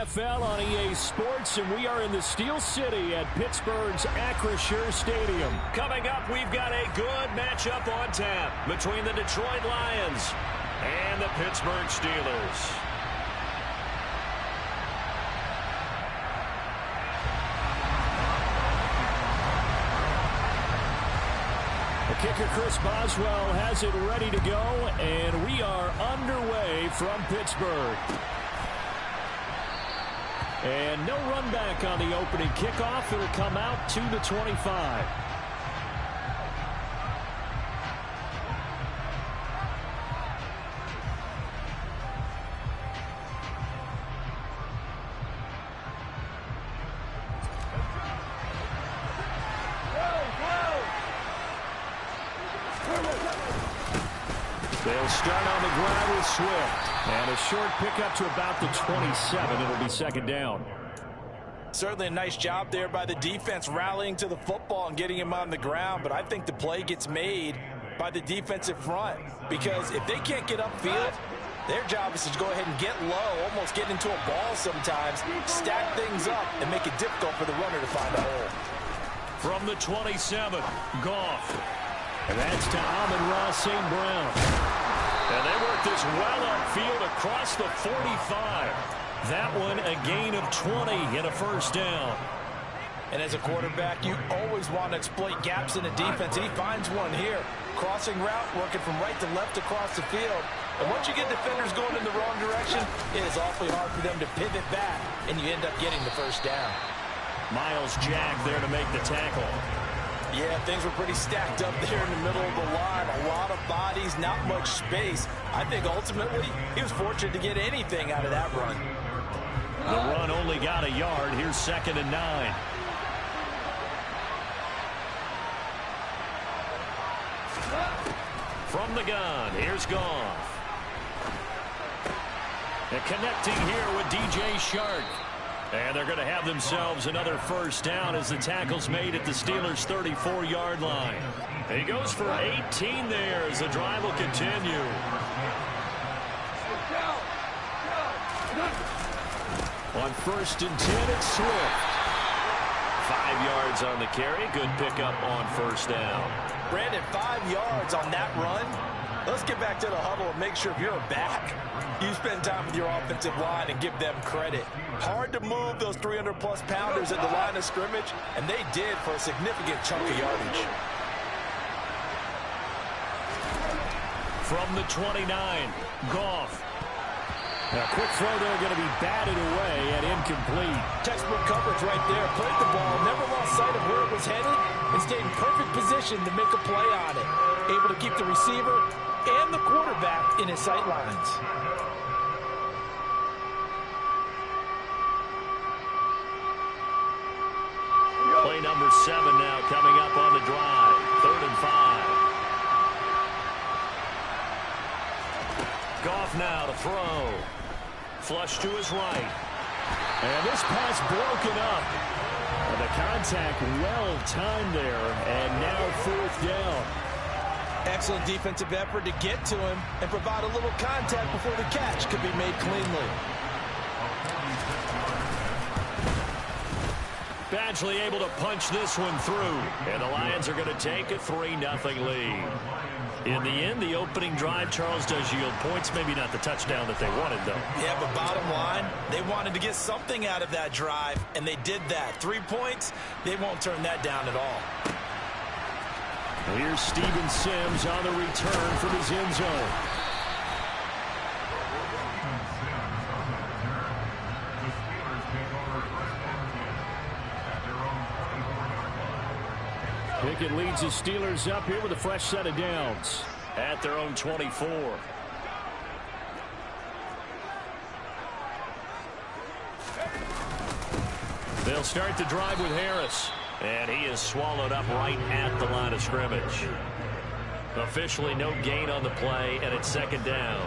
NFL on EA Sports, and we are in the Steel City at Pittsburgh's Acrisure Stadium. Coming up, we've got a good matchup on tap between the Detroit Lions and the Pittsburgh Steelers. The kicker, Chris Boswell, has it ready to go, and we are underway from Pittsburgh. And no run back on the opening kickoff. It'll come out to the 25. They'll start on the ground with Swift. And a short pickup to about the 27. It'll be second down. Certainly a nice job there by the defense rallying to the football and getting him on the ground. But I think the play gets made by the defensive front. Because if they can't get upfield, their job is to go ahead and get low, almost get into a ball sometimes, stack things up, and make it difficult for the runner to find a hole. From the 27, Goff. And that's to Amon-Ra St. Brown. And they work this well upfield across the 45. That one a gain of 20 and a first down. And as a quarterback, you always want to exploit gaps in the defense. He finds one here. Crossing route, working from right to left across the field. And once you get defenders going in the wrong direction, it is awfully hard for them to pivot back, and you end up getting the first down. Myles Jack there to make the tackle. Yeah, things were pretty stacked up there in the middle of the line. A lot of bodies, not much space. I think ultimately he was fortunate to get anything out of that run. The run only got a yard. Here's 2nd and 9. From the gun, here's Goff. And connecting here with DJ Shark. And they're going to have themselves another first down as the tackle's made at the Steelers' 34-yard line. He goes for 18 there as the drive will continue. On 1st and 10, it's Swift. 5 yards on the carry. Good pickup on first down. Brandon, 5 yards on that run. Let's get back to the huddle and make sure if you're a back, you spend time with your offensive line and give them credit. Hard to move those 300-plus pounders at the line of scrimmage, and they did for a significant chunk of yardage. From the 29, Goff. A quick throw there going to be batted away and incomplete. Textbook coverage right there. Played the ball, never lost sight of where it was headed, and stayed in perfect position to make a play on it. Able to keep the receiver and the quarterback in his sight lines. Play number 7 now coming up on the drive. 3rd and 5. Goff now to throw. Flush to his right. And this pass broken up. And the contact well timed there. And now 4th down. Excellent defensive effort to get to him and provide a little contact before the catch could be made cleanly. Badgley able to punch this one through. And the Lions are going to take a 3-0 lead. In the end, the opening drive, Charles, does yield points. Maybe not the touchdown that they wanted, though. Yeah, but bottom line, they wanted to get something out of that drive, and they did that. 3 points, they won't turn that down at all. Here's Steven Sims on the return from his end zone. Pickett leads the Steelers up here with a fresh set of downs at their own 24. They'll start the drive with Harris. And he is swallowed up right at the line of scrimmage. Officially no gain on the play, and it's 2nd down.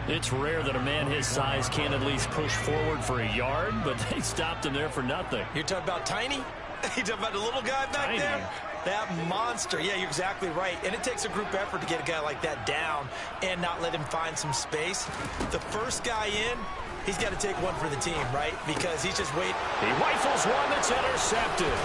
It's rare that a man his size can't at least push forward for a yard, but they stopped him there for nothing. You're talking about Tiny? You're talking about the little guy back there? That monster. Yeah, you're exactly right. And it takes a group effort to get a guy like that down and not let him find some space. The first guy in, he's got to take one for the team, right? Because he's just waiting. He rifles one that's intercepted.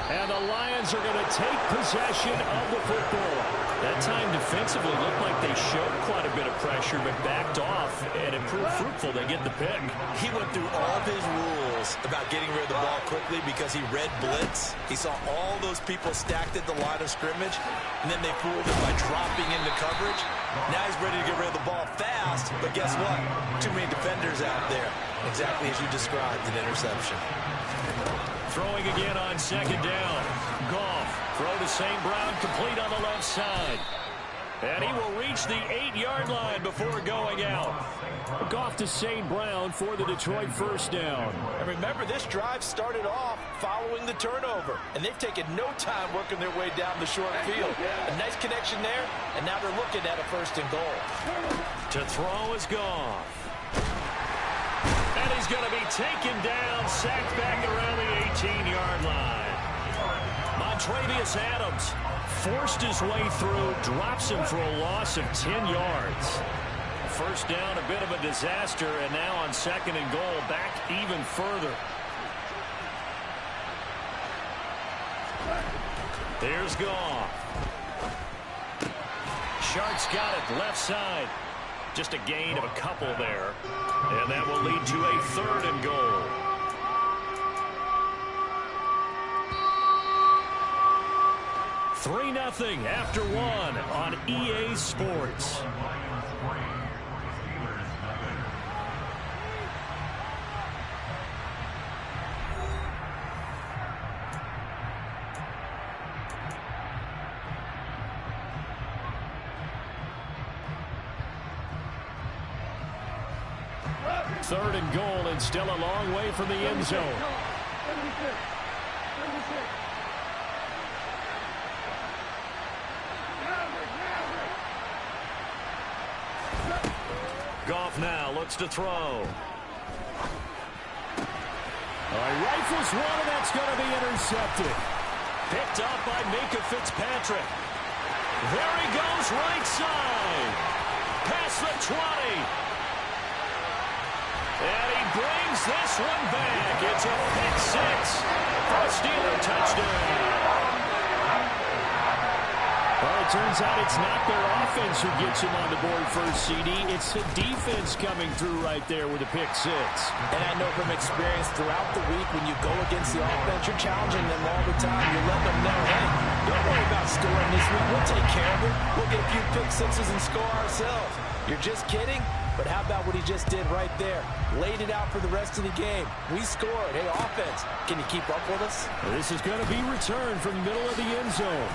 And the Lions are going to take possession of the football. That time defensively looked like they showed quite a bit of pressure, but backed off, and it proved fruitful. They get the pick. He went through all of his rules about getting rid of the ball quickly because he read blitz. He saw all those people stacked at the line of scrimmage, and then they fooled him by dropping into coverage. Now he's ready to get rid of the ball fast, but guess what? Too many defenders out there. Exactly as you described, an interception. Throwing again on second down. Goff, throw to St. Brown, complete on the left side. And he will reach the 8-yard line before going out. Goff to St. Brown for the Detroit first down. And remember, this drive started off following the turnover, and they've taken no time working their way down the short field. A nice connection there, and now they're looking at a first and goal. To throw is Goff. And he's going to be taken down, sacked back around the 18-yard line. Montravius Adams forced his way through, drops him for a loss of 10 yards. First down, a bit of a disaster, and now on second and goal, back even further. There's Goff. Sharks got it, left side. Just a gain of a couple there. And that will lead to a third and goal. Three 0 after one on EA Sports. Third and goal, and still a long way from the end zone. Goff now looks to throw. Rifles one, and that's going to be intercepted. Picked up by Minka Fitzpatrick. There he goes, right side. Past the 20. And he brings this one back. It's a pick six for a Steeler touchdown. Well, it turns out it's not their offense who gets him on the board first, CD. It's the defense coming through right there with a pick six. And I know from experience throughout the week, when you go against the offense, you're challenging them all the time. You're letting them know, hey, don't worry about scoring this week. We'll take care of it. We'll get a few pick sixes and score ourselves. You're just kidding? But how about what he just did right there? Laid it out for the rest of the game. We scored. Hey, offense, can you keep up with us? This is going to be returned from the middle of the end zone.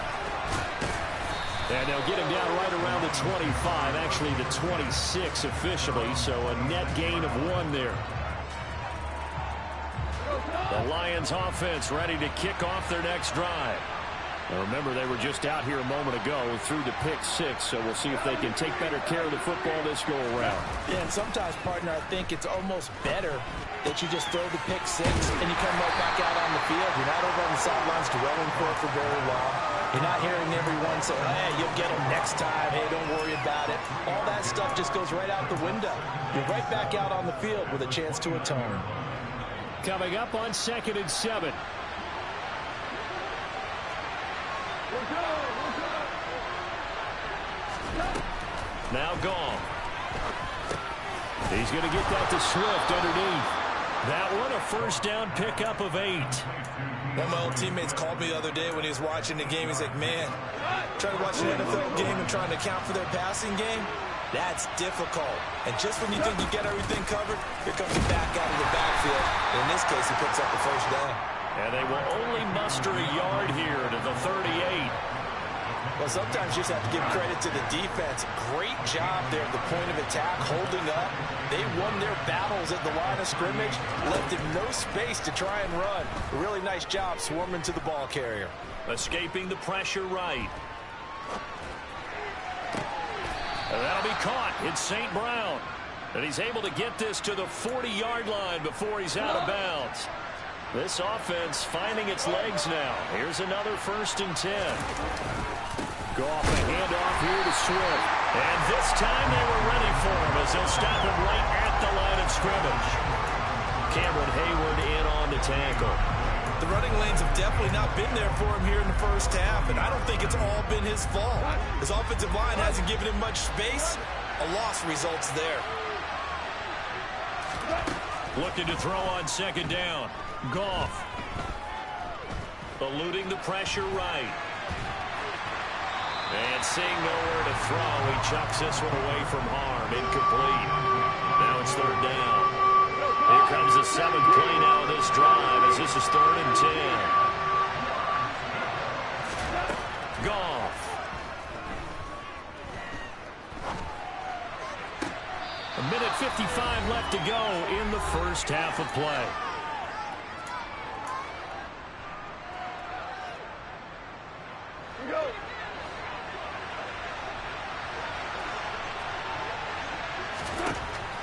And they'll get him down right around the 25, actually the 26 officially, so a net gain of 1 there. The Lions offense ready to kick off their next drive. Now remember, they were just out here a moment ago through the pick six, so we'll see if they can take better care of the football this go around. Yeah, and sometimes, partner, I think it's almost better that you just throw the pick six and you come right back out on the field. You're not over on the sidelines dwelling for it for very long. You're not hearing everyone say, hey, you'll get them next time. Hey, don't worry about it. All that stuff just goes right out the window. You're right back out on the field with a chance to atone. Coming up on 2nd and 7. Now Goff. He's going to get that to Swift underneath. That one a first down pickup of 8. One of my old teammates called me the other day when he was watching the game. He's like, man, trying to watch an NFL game and trying to account for their passing game, that's difficult. And just when you think you get everything covered, here comes the back out of the backfield. And in this case, he picks up the first down. And they will only muster a yard here to the 38. Well, sometimes you just have to give credit to the defense. Great job there at the point of attack, holding up. They won their battles at the line of scrimmage, left him no space to try and run. A really nice job swarming to the ball carrier. Escaping the pressure right. And that'll be caught. It's St. Brown. And he's able to get this to the 40-yard line before he's out of bounds. This offense finding its legs now. Here's another 1st and 10. Goff a handoff here to Swift. And this time they were ready for him as they'll stop him right at the line of scrimmage. Cameron Hayward in on the tackle. The running lanes have definitely not been there for him here in the first half, and I don't think it's all been his fault. His offensive line hasn't given him much space. A loss results there. Looking to throw on second down. Goff. Eluding the pressure right. And seeing nowhere to throw, he chucks this one away from harm. Incomplete. Now it's third down. Here comes the seventh play now of this drive as this is 3rd and 10. Goff. A minute 55 left to go in the first half of play.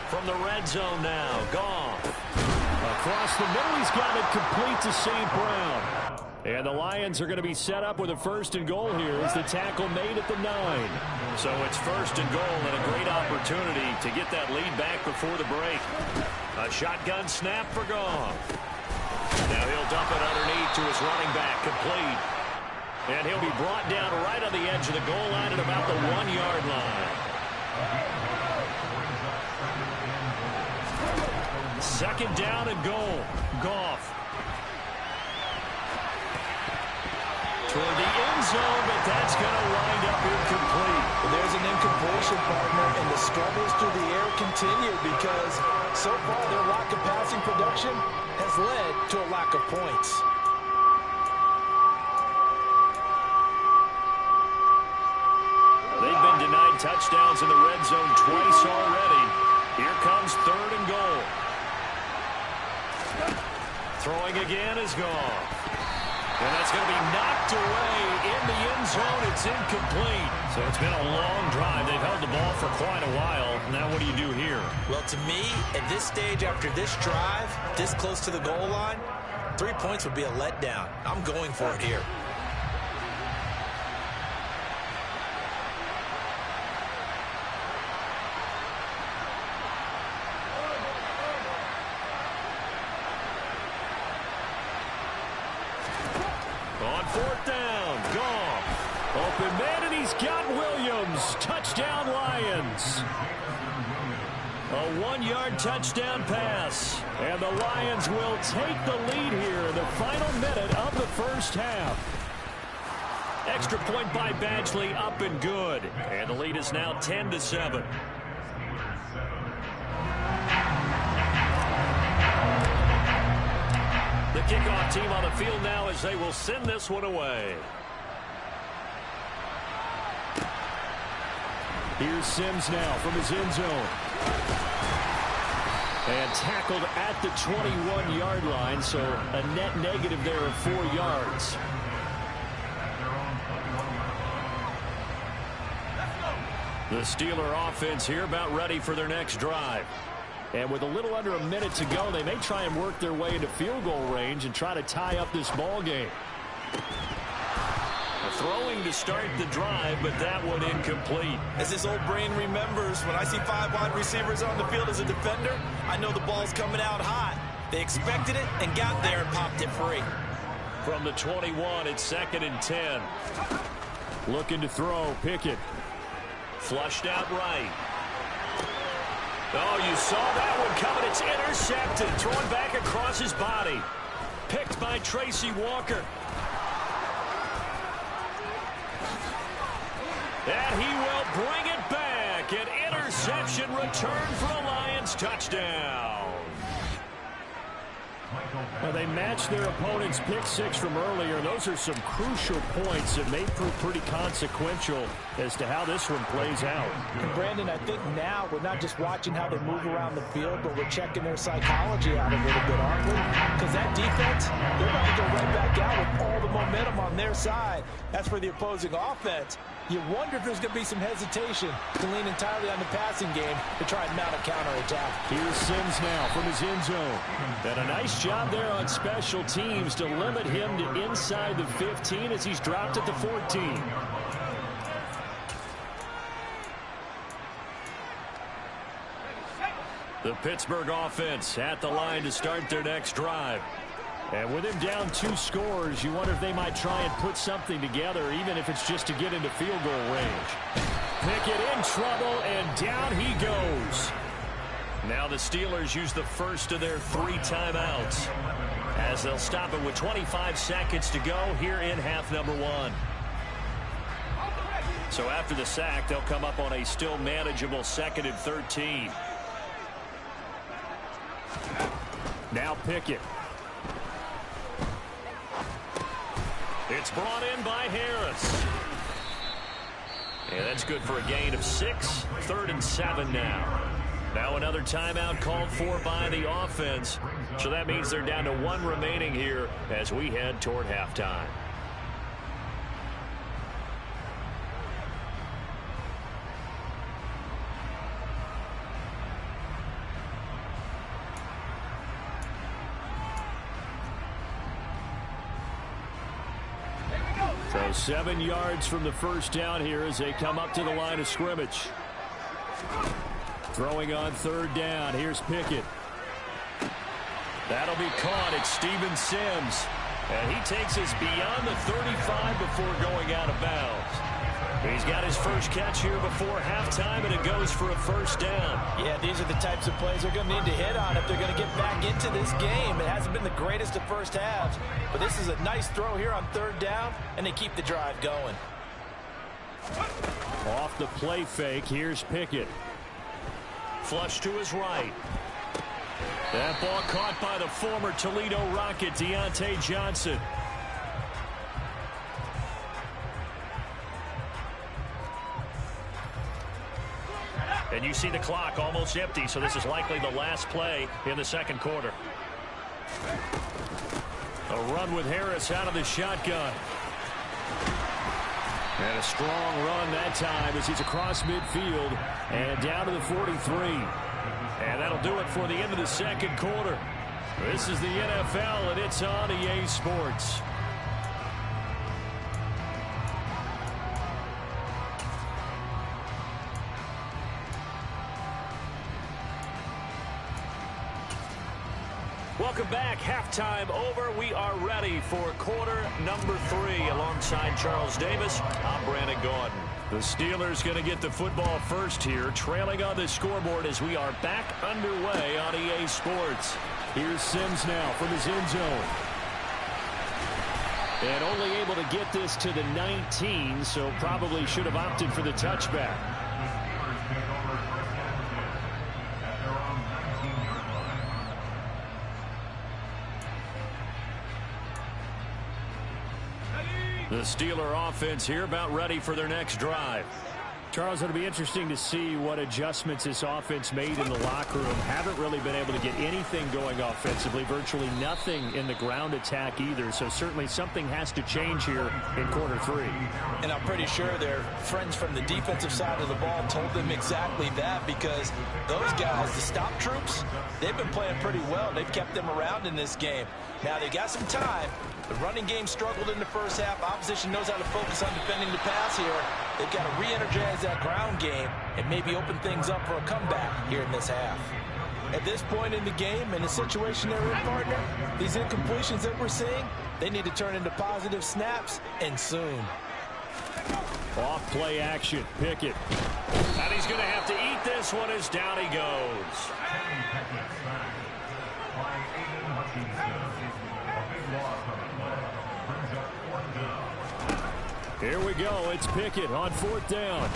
From the red zone now, Goff. Across the middle, he's got it complete to St. Brown. And the Lions are going to be set up with a 1st and goal here as the tackle made at the 9. So it's 1st and goal and a great opportunity to get that lead back before the break. A shotgun snap for Goff. Now he'll dump it underneath to his running back, complete. And he'll be brought down right on the edge of the goal line at about the 1-yard line. 2nd down and goal. Goff. Toward the end zone, but that's going to wind up incomplete. Well, there's an incompletion, partner, and the struggles through the air continue because so far their lack of passing production has led to a lack of points. They've been denied touchdowns in the red zone twice already. Here comes 3rd and goal. Throwing again is Goff. And that's going to be knocked away in the end zone. It's incomplete. So it's been a long drive. They've held the ball for quite a while. Now what do you do here? Well, to me, at this stage after this drive, this close to the goal line, 3 points would be a letdown. I'm going for it here. On 4th down, Goff. Open man, and he's got Williams. Touchdown, Lions. A 1-yard touchdown pass. And the Lions will take the lead here in the final minute of the first half. Extra point by Badgley, up and good. And the lead is now 10-7. The kickoff team on the field now as they will send this one away. Here's Sims now from his end zone. And tackled at the 21-yard line, so a net negative there of 4 yards. The Steeler offense here about ready for their next drive. And with a little under a minute to go, they may try and work their way into field goal range and try to tie up this ball game. Throwing to start the drive, but that one incomplete. As this old brain remembers, when I see 5 wide receivers on the field as a defender, I know the ball's coming out hot. They expected it and got there and popped it free. From the 21, it's 2nd and 10. Looking to throw, Pickett. Flushed out right. Oh, you saw that one coming. It's intercepted. Thrown back across his body. Picked by Tracy Walker. And he will bring it back. An interception return for a Lions touchdown. Well, they matched their opponent's pick 6 from earlier. Those are some crucial points that may prove pretty consequential as to how this one plays out. And Brandon, I think now we're not just watching how they move around the field, but we're checking their psychology out a little bit, aren't we? Because that defense, they're about to go right back out with all the momentum on their side. As for the opposing offense, you wonder if there's going to be some hesitation to lean entirely on the passing game to try and mount a counterattack. Here's Sims now from his end zone. And a nice job there on special teams to limit him to inside the 15 as he's dropped at the 14. The Pittsburgh offense at the line to start their next drive. And with him down 2 scores, you wonder if they might try and put something together, even if it's just to get into field goal range. Pickett in trouble, and down he goes. Now the Steelers use the first of their 3 timeouts, as they'll stop it with 25 seconds to go here in half number 1. So after the sack, they'll come up on a still manageable 2nd and 13. Now Pickett. It's brought in by Harris. And that's good for a gain of 6. 3rd and 7 now. Now another timeout called for by the offense. So that means they're down to 1 remaining here as we head toward halftime. So 7 yards from the first down here as they come up to the line of scrimmage. Throwing on 3rd down. Here's Pickett. That'll be caught. It's Steven Sims. And he takes us beyond the 35 before going out of bounds. He's got his first catch here before halftime, and it goes for a first down. Yeah, these are the types of plays they're going to need to hit on if they're going to get back into this game. It hasn't been the greatest of first halves, but this is a nice throw here on 3rd down, and they keep the drive going. Off the play fake, here's Pickett. Flush to his right. That ball caught by the former Toledo Rocket, Deontay Johnson. And you see the clock almost empty, so this is likely the last play in the 2nd quarter. A run with Harris out of the shotgun. And a strong run that time as he's across midfield and down to the 43. And that'll do it for the end of the 2nd quarter. This is the NFL, and it's on EA Sports. Welcome back. Halftime over. We are ready for quarter number 3. Alongside Charles Davis, I'm Brandon Gaudin. The Steelers going to get the football first here, trailing on the scoreboard as we are back underway on EA Sports. Here's Sims now from his end zone. And only able to get this to the 19, so probably should have opted for the touchback. The Steeler offense here about ready for their next drive. Charles, it'll be interesting to see what adjustments this offense made in the locker room. Haven't really been able to get anything going offensively, virtually nothing in the ground attack either. So certainly something has to change here in quarter 3. And I'm pretty sure their friends from the defensive side of the ball told them exactly that, because those guys, the stop troops, they've been playing pretty well. They've kept them around in this game. Now they got some time. The running game struggled in the first half. Opposition knows how to focus on defending the pass here. They've got to re-energize that ground game and maybe open things up for a comeback here in this half. At this point in the game, in the situation they're in, partner, these incompletions that we're seeing, they need to turn into positive snaps, and soon. Off play action, Pickett. And he's going to have to eat this one as down he goes. Here we go. It's Pickett on 4th down.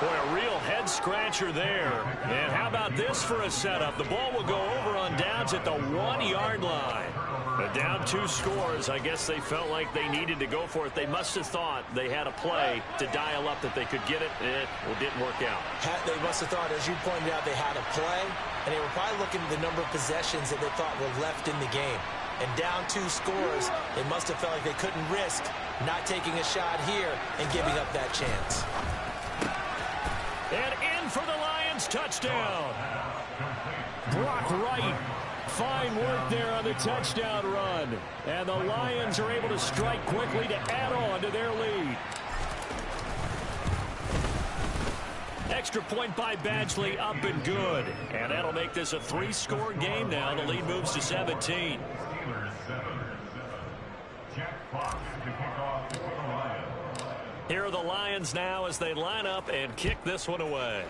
Boy, a real head-scratcher there. And how about this for a setup? The ball will go over on downs at the 1-yard line. But down 2 scores, I guess they felt like they needed to go for it. They must have thought they had a play to dial up that they could get it. It didn't work out. They must have thought, as you pointed out, they had a play, and they were probably looking at the number of possessions that they thought were left in the game. And down 2 scores, they must have felt like they couldn't risk not taking a shot here and giving up that chance. And in for the Lions, touchdown. Brock Wright. Fine work there on the touchdown run. And the Lions are able to strike quickly to add on to their lead. extra point by Badgley up and good. And that'll make this a 3-score game now. The lead moves to 17. Here are the Lions now as they line up and kick this one away.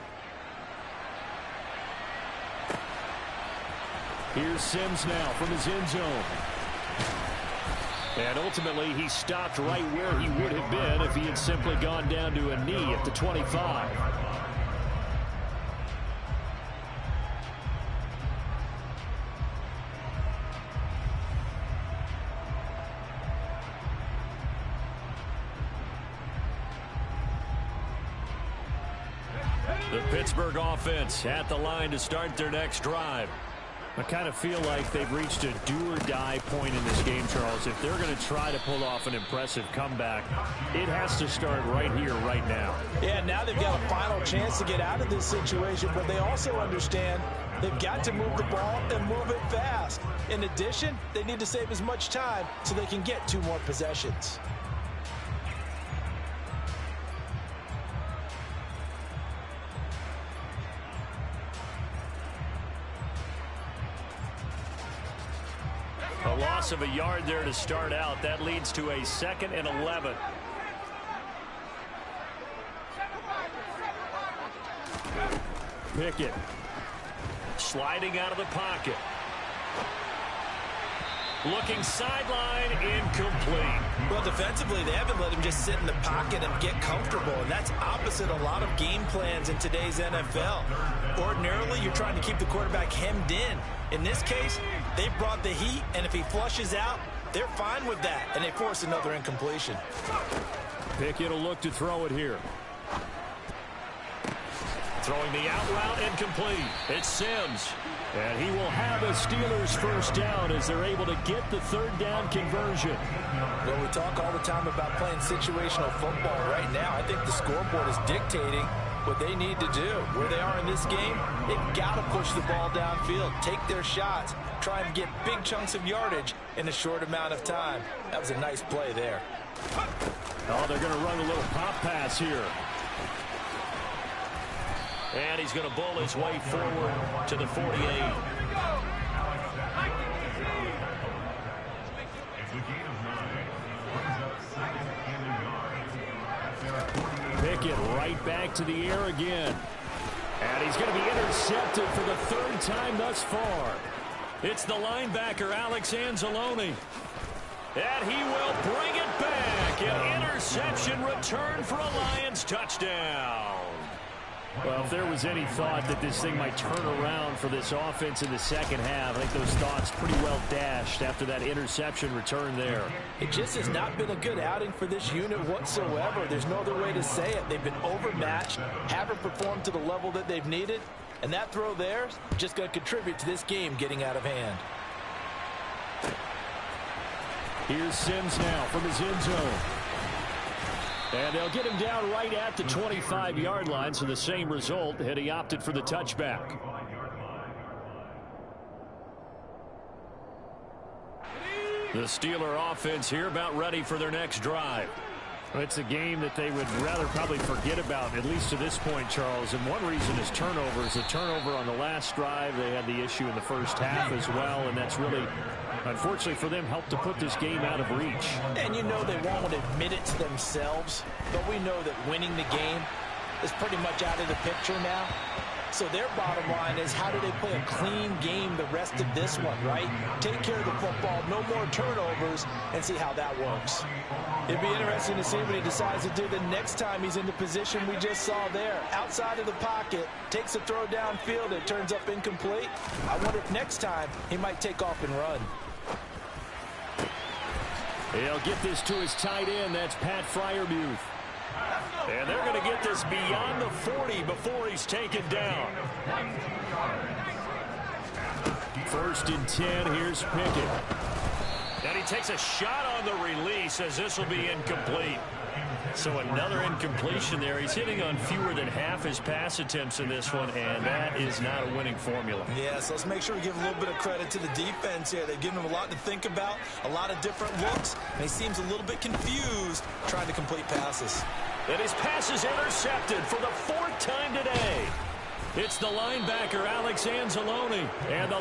Here's Sims now from his end zone. And ultimately, he stopped right where he would have been if he had simply gone down to a knee at the 25. The Pittsburgh offense at the line to start their next drive. I kind of feel like they've reached a do-or-die point in this game, Charles. If they're going to try to pull off an impressive comeback, it has to start right here, right now. Yeah, now they've got a final chance to get out of this situation, but they also understand they've got to move the ball and move it fast. In addition, they need to save as much time so they can get 2 more possessions. A loss of a yard there to start out. That leads to a 2nd and 11. Pickett sliding out of the pocket. Looking sideline, incomplete. Well, defensively, they haven't let him just sit in the pocket and get comfortable, and that's opposite a lot of game plans in today's NFL. Ordinarily, you're trying to keep the quarterback hemmed in. In this case, they brought the heat, and if he flushes out, they're fine with that, and they force another incompletion. Pickett will look to throw it here. Throwing the out route, incomplete. It's Sims. And he will have a Steelers first down as they're able to get the 3rd down conversion. Well, we talk all the time about playing situational football. Right now, I think the scoreboard is dictating what they need to do. Where they are in this game, they've got to push the ball downfield, take their shots, try and get big chunks of yardage in a short amount of time. That was a nice play there. Oh, they're going to run a little pop pass here. And he's going to bowl his way forward to the 48. Pickett right back to the air again. And he's going to be intercepted for the 3rd time thus far. It's the linebacker, Alex Anzalone. And he will bring it back. An interception return for a Lions touchdown. Well, if there was any thought that this thing might turn around for this offense in the second half, I think those thoughts pretty well dashed after that interception return there. It just has not been a good outing for this unit whatsoever. There's no other way to say it. They've been overmatched, haven't performed to the level that they've needed, and that throw there is just going to contribute to this game getting out of hand. Here's Sims now from his end zone. And they'll get him down right at the 25-yard line, so the same result, and he opted for the touchback. The Steeler offense here about ready for their next drive. It's a game that they would rather probably forget about, at least to this point, Charles. And one reason is turnovers. A turnover on the last drive. They had the issue in the first half as well, and that's really, unfortunately for them, helped to put this game out of reach. And you know they won't admit it to themselves, but we know that winning the game is pretty much out of the picture now. So their bottom line is, how do they play a clean game the rest of this one, right? Take care of the football, no more turnovers, and see how that works. It'd be interesting to see what he decides to do the next time he's in the position we just saw there. Outside of the pocket, takes a throw downfield, it turns up incomplete. I wonder if next time he might take off and run. He'll get this to his tight end. That's Pat Freiermuth. And they're going to get this beyond the 40 before he's taken down. 1st and 10. Here's Pickett. And he takes a shot on the release as this will be incomplete. So another incompletion there. He's hitting on fewer than half his pass attempts in this one, and that is not a winning formula. Yeah, so let's make sure we give a little bit of credit to the defense here. They've given him a lot to think about, a lot of different looks, and he seems a little bit confused trying to complete passes. And his pass is intercepted for the 4th time today. It's the linebacker, Alex Anzalone. And the